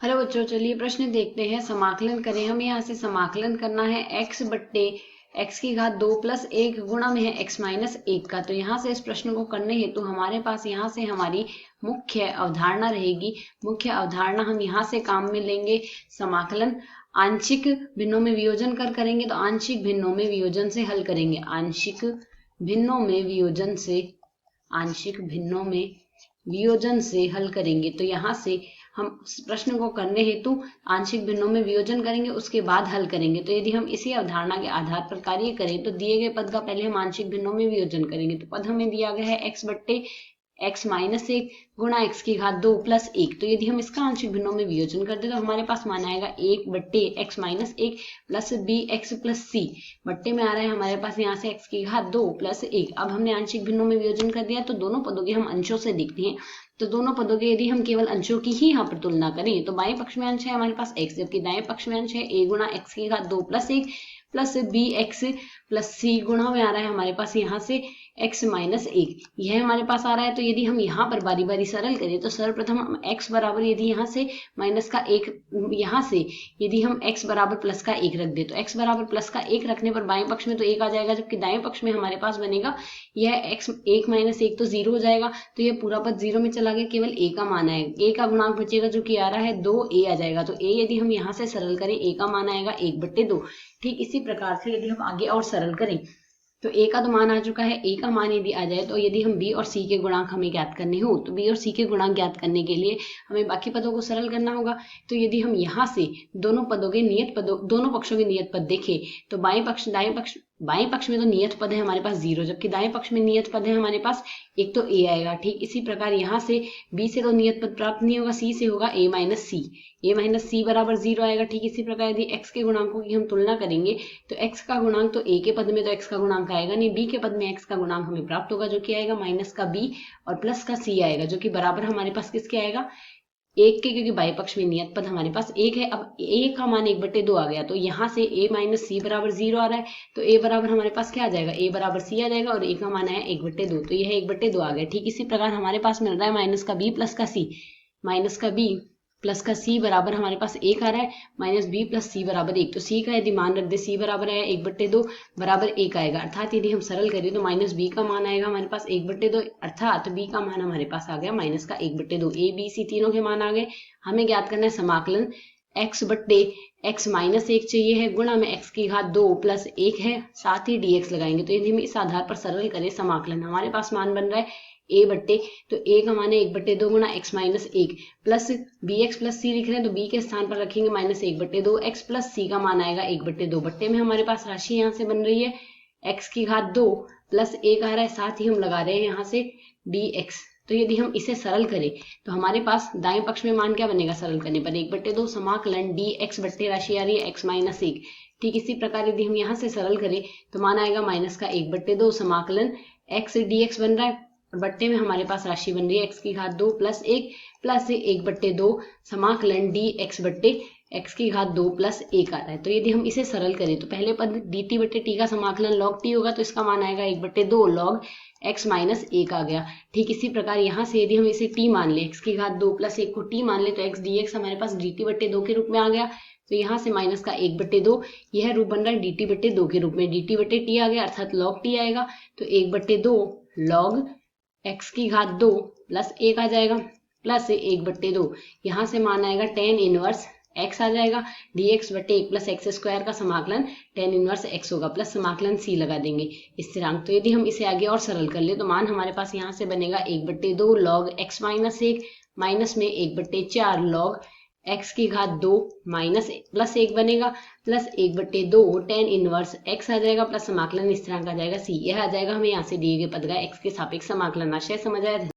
Hello बच्चों, चलिए प्रश्न देखते हैं। समाकलन करें। हम यहाँ से समाकलन करना है x बट्टे x की घात 2 प्लस 1 गुणा में है x माइनस 1 का। तो यहाँ से इस प्रश्न को करने हेतु हमारे पास यहाँ से हमारी मुख्य अवधारणा रहेगी। मुख्य अवधारणा हम यहाँ से काम में लेंगे। समाकलन आंशिक भिन्नों में वियोजन कर करेंगे, तो आंशिक भिन्नों में वियोजन से हल करेंगे। आंशिक भिन्नों में वियोजन से हल करेंगे। तो यहाँ से हम प्रश्न को करने हेतु आंशिक भिन्नों में वियोजन करेंगे, उसके बाद हल करेंगे। तो यदि हम इसी अवधारणा के आधार पर कार्य करें तो दिए गए पद का पहले हम आंशिक भिन्नों में वियोजन करेंगे। तो पद हमें दिया गया है x बट्टे x माइनस 1 गुणा x की घात 2 प्लस 1। तो यदि हम इसका आंशिक भिन्नों में वियोजन करते तो हमारे पास मान आएगा 1 बट्टे x minus 1 plus bx plus c। बट्टे में आ रहा है हमारे पास यहाँ से x की घात 2 प्लस 1। अब हमने आंशिक भिन्नों में वियोजन कर दिया, तो दोनों पदों के हम अंशों से देखते हैं। तो दोनों पदों के यदि हम केवल अंशों की ही यहाँ पर तुलना करें तो बाएं पक्ष में अंश है हमारे पास x, जबकि दाएं पक्ष में अंश है a गुणा x की घात 2 plus 1 plus bx plus c। गुणा में आ रहा है हमारे पास यहाँ से x माइनस 1, यह हमारे पास आ रहा है। तो यदि हम यहाँ पर बारी बारी सरल करें तो सर्वप्रथम हम x बराबर, यदि यहाँ से माइनस का 1, यहाँ से यदि हम x बराबर प्लस का 1 रख दे तो x बराबर प्लस का 1 रखने पर बाएं पक्ष में तो 1 आ जाएगा, जबकि दाएं पक्ष में हमारे पास बनेगा यह x 1 माइनस 1 तो 0 हो जाएगा। तो यह पूरा पद 0 में चला गया, केवल a का मान आएगा, a का गुणांक बचेगा जो कि आ रहा है 2a आ जाएगा। तो a यदि हम यहाँ से सरल करें a का मान आएगा 1 बट्टे 2। ठीक इसी प्रकार से यदि हम आगे और सरल करें तो a का तो मान आ चुका है, a का मान यदि आ जाए तो यदि हम b और c के गुणांक हमें ज्ञात करने हो तो b और c के गुणांक ज्ञात करने के लिए हमें बाकी पदों को सरल करना होगा। तो यदि हम यहाँ से दोनों पक्षों के नियत पद देखें तो बाएं पक्ष में तो नियत पद है हमारे पास 0, जबकि दाएं पक्ष में नियत पद है हमारे पास एक तो a आएगा। ठीक इसी प्रकार यहाँ से b से तो नियत पद प्राप्त नहीं होगा, c से होगा a माइनस c बराबर 0 आएगा। ठीक इसी प्रकार यदि x के गुणांकों की हम तुलना करेंगे तो x का गुणांक तो a के पद में तो x का गुणांक आएगा नहीं, b के पद में x का गुणांक हमें प्राप्त होगा जो कि आएगा माइनस का b और प्लस का c आएगा, जो कि बराबर हमारे पास किसके आएगा 1 के, क्योंकि बाएं पक्ष में नियत पद हमारे पास 1 है। अब a का मान 1 बट्टे 2 आ गया, तो यहाँ से a माइनस सी बराबर 0 आ रहा है, तो a बराबर हमारे पास क्या आ जाएगा, a बराबर c आ जाएगा और a का मान आया 1 बट्टे 2, तो यह 1 बट्टे 2 आ गया। ठीक इसी प्रकार हमारे पास मिल रहा है माइनस का b प्लस का c बराबर हमारे पास 1 आ रहा है, माइनस b प्लस c बराबर 1। तो c का यदि मान रख दे, c बराबर है 1 बट्टे 2 बराबर 1 आएगा, अर्थात यदि हम सरल करें तो माइनस b का मान आएगा हमारे पास 1 बट्टे 2, अर्थात b का मान हमारे पास आ गया माइनस का 1 बट्टे 2। a b c तीनों के मान आ गए। हमें ज्ञात करना है समाकलन x बट्टे x माइनस 1 चाहिए है, गुणा में x की घात 2 प्लस 1 है, साथ ही dx लगाएंगे। तो यदि हम इस आधार पर सरल करें समाकलन, हमारे पास मान बन रहा है a बट्टे, तो a का मान है 1 बट्टे 2 गुणा x minus 1 plus bx plus c लिख रहे हैं तो b के स्थान पर रखेंगे माइनस 1 बट्टे 2, x प्लस c का मान आएगा 1 बट्टे 2। बट्टे में हमारे पास राशि यहाँ से बन रही है x की घात 2 प्लस 1 आ रहा है, साथ ही हम लगा रहे हैं यहाँ से dx। तो यदि हम इसे सरल करें तो हमारे पास दाएं पक्ष में मान क्या बनेगा सरल करने पर 1 बट्टे 2, समाकलन dx बट्टे राशि आ रही है x माइनस 1। ठीक इसी प्रकार यदि हम यहाँ से सरल करें तो मान आएगा माइनस का 1 बट्टे 2, समाकलन x dx बन रहा है और बट्टे में हमारे पास राशि बन रही है x की घात 2 प्लस 1 बट्टे 2, समाकलन dx बट्टे x की घात 2 प्लस 1 आ रहा है। तो यदि हम इसे सरल करें तो पहले पद dt बट्टे t का समाकलन log t होगा, तो इसका मान आएगा 1 बट्टे 2 log x माइनस 1 आ गया। ठीक इसी प्रकार यहाँ से यदि हम इसे t मान ले, x की घात 2 प्लस 1 को t मान ले तो x dx हमारे पास dt बट्टे 2 के रूप में आ गया। तो यहाँ से माइनस का 1 बट्टे 2, यह रूप बन रहा है dt बट्टे 2 के रूप में, dt बट्टे t आ गया अर्थात log t आएगा। तो 1 बट्टे 2 log x की घात 2 प्लस 1 आ जाएगा, प्लस 1 बट्टे 2, यहाँ से मान आएगा tan इनवर्स x आ जाएगा, dx बट्टे 1 प्लस एक्स स्क्वायर का समाकलन tan इनवर्स x होगा, प्लस समाकलन c लगा देंगे स्थिरांक। तो यदि हम इसे आगे और सरल कर ले तो मान हमारे पास यहाँ से बनेगा 1 बट्टे 2 log x माइनस 1 माइनस में 1 बट्टे 4 log x की घात 2 माइनस प्लस 1 बनेगा, प्लस 1 बट्टे 2 tan इनवर्स x आ जाएगा, प्लस समाकलन स्थिरांक आ जाएगा c। यह आ जाएगा हमें यहाँ से दिए गए पद का x के सापेक्ष समाकलन। आशय समझ आया।